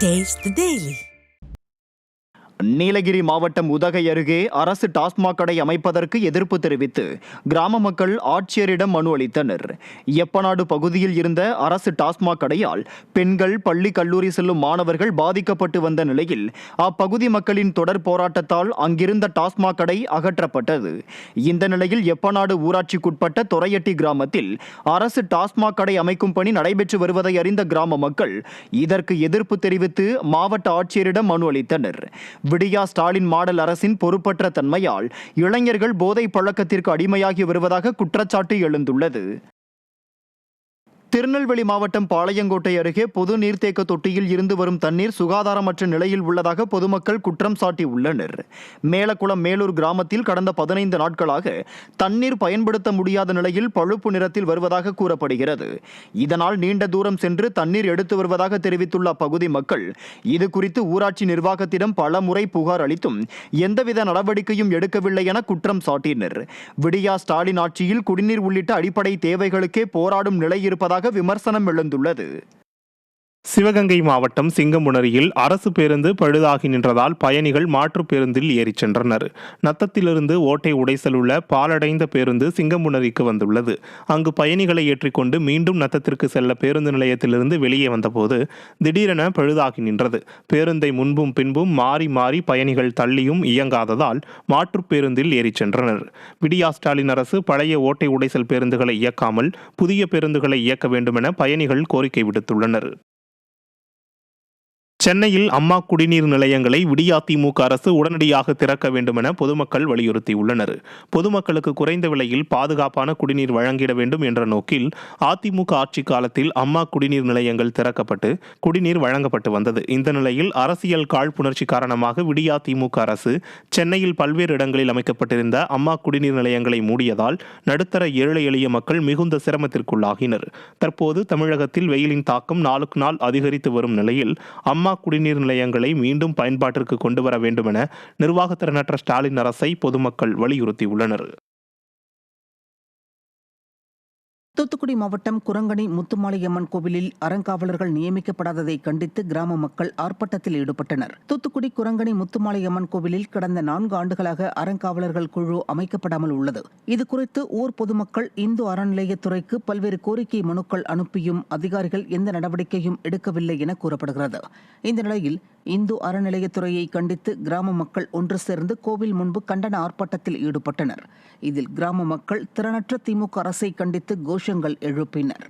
Taste the Daily. Nilgiri மாவட்டம் உதகை அருகே அரசு டாஸ்மாக் கடை அமைப்பதற்கு எதிர்ப்பு தெரிவித்து கிராம மக்கள் ஆட்சியரிடம் மனு அளித்தனர். எப்பநாடு பகுதியில் இருந்த அரசு டாஸ்மாக் கடையால் பெண்கள் பள்ளி கல்லூரி செல்லும் மாணவர்கள் பாதிக்கப்பட்டு வந்த நிலையில் அப்பகுதி மக்களின் தொடர் போராட்டத்தால் அங்கிருந்த டாஸ்மாக் கடை அகற்றப்பட்டது. இந்த நிலையில் எப்பநாடு ஊராட்சிக்குட்பட்ட தொரையட்டி கிராமத்தில் அரசு டாஸ்மாக் கடை அமைக்கும் பணி நடைபெற்று வருவதை அறிந்த கிராம மக்கள் இதற்கு எதிர்ப்பு தெரிவித்து மாவட்ட ஆட்சியரிடம் மனு அளித்தனர். விடியா ஸ்டாலின் மாடல் அரசின் பொறுப்பற்ற தன்மையால் இளைஞர்கள் போதை பழக்கத்திற்கு அடிமையாகி வருவதாக குற்றச்சாட்டு எழுந்துள்ளது. திருநெல்வேலி மாவட்டம் பாளையங்கோட்டை அருகே பொது நீர்த்தேக்க தொட்டியில் இருந்து வரும் தண்ணீர் சுகாதாரமற்ற நிலையில் உள்ளதாக பொதுமக்கள் குற்றம் சாட்டியுள்ளனர். மேலக்குளம் மேலூர் கிராமத்தில் கடந்த 15 நாட்களாக தண்ணீர் பயன்படுத்த முடியாத நிலையில் பழுப்பு நிறத்தில் வருவதாக கூறப்படுகிறது. இதனால் நீண்ட தூரம் சென்று தண்ணீர் எடுத்து வருவதாக தெரிவித்துள்ள அப்பகுதி மக்கள் இது குறித்து ஊராட்சி நிர்வாகத்திடம் பல முறை புகார் அளித்தும் எந்தவித நடவடிக்கையும் எடுக்கவில்லை என குற்றம் சாட்டினர். விடியா ஸ்டாலின் ஆட்சியில் குடிநீர் உள்ளிட்ட அடிப்படை தேவைகளுக்கே போராடும் நிலை இருப்பதாக விமர்சனம் எழுந்துள்ளது. சிவகங்கை மாவட்டம் சிங்கமுனரியில் அரசு பேருந்து பழுதாகி நின்றதால் பயணிகள் மாற்று பேருந்தில் ஏறிச் சென்றனர். நத்தத்திலிருந்து ஓட்டை உடைசல் உள்ள பாலடைந்த பேருந்து சிங்கமுனரிக்கு வந்துள்ளது. அங்கு பயணிகளை ஏற்றிக்கொண்டு மீண்டும் நத்தத்திற்கு செல்ல பேருந்து நிலையத்திலிருந்து வெளியே வந்தபோது திடீரென பழுதாகி நின்றது. பேருந்தை முன்பும் பின்பும் மாறி மாறி பயணிகள் தள்ளியும் இயங்காததால் மாற்று பேருந்தில் ஏறிச் சென்றனர். விடியா ஸ்டாலின் அரசு பழைய ஓட்டை உடைசல் பேருந்துகளை இயக்காமல் புதிய பேருந்துகளை இயக்க வேண்டுமென பயணிகள் கோரிக்கை விடுத்துள்ளனர். சென்னையில் அம்மா குடிநீர் நிலையங்களை விடியா திமுக அரசு உடனடியாக திறக்க வேண்டுமென பொதுமக்கள் வலியுறுத்தியுள்ளனர். பொதுமக்களுக்கு குறைந்த விலையில் பாதுகாப்பான குடிநீர் வழங்கிட வேண்டும் என்ற நோக்கில் அதிமுக ஆட்சி காலத்தில் அம்மா குடிநீர் நிலையங்கள் திறக்கப்பட்டு குடிநீர் வழங்கப்பட்டு வந்தது. இந்த நிலையில் அரசியல் காழ்ப்புணர்ச்சி காரணமாக விடியா திமுக அரசு சென்னையில் பல்வேறு இடங்களில் அமைக்கப்பட்டிருந்த அம்மா குடிநீர் நிலையங்களை மூடியதால் நடுத்தர ஏழை எளிய மக்கள் மிகுந்த சிரமத்திற்குள்ளாகினர். தற்போது தமிழகத்தில் வெயிலின் தாக்கம் நாளுக்கு நாள் அதிகரித்து வரும் நிலையில் அம்மா குடிநீர் நிலையங்களை மீண்டும் பயன்பாட்டிற்கு கொண்டு வர வேண்டும் என நிர்வாகத்திறனற்ற ஸ்டாலின் அரசை பொதுமக்கள் வலியுறுத்தியுள்ளனர். தூத்துக்குடி மாவட்டம் குரங்கணி முத்துமாளியம்மன் கோவிலில் அறங்காவலர்கள் நியமிக்கப்படாததை கண்டித்து கிராம மக்கள் ஆர்ப்பாட்டத்தில் ஈடுபட்டனர். தூத்துக்குடி குரங்கணி முத்துமாளியம்மன் கோவிலில் கடந்த 4 ஆண்டுகளாக அறங்காவலர்கள் குழு அமைக்கப்படாமல் உள்ளது. இதுகுறித்து ஊர் பொதுமக்கள் இந்து அறநிலையத்துறைக்கு பல்வேறு கோரிக்கை மனுக்கள் அனுப்பியும் அதிகாரிகள் எந்த நடவடிக்கையும் எடுக்கவில்லை என கூறப்படுகிறது. இந்த நிலையில் இந்து அறநிலையத்துறையை கண்டித்து கிராம மக்கள் ஒன்று சேர்ந்து கோவில் முன்பு கண்டன ஆர்ப்பாட்டத்தில் ஈடுபட்டனர். இதில் கிராம மக்கள் திறனற்ற திமுக அரசை கண்டித்து கோஷங்கள் எழுப்பினர்.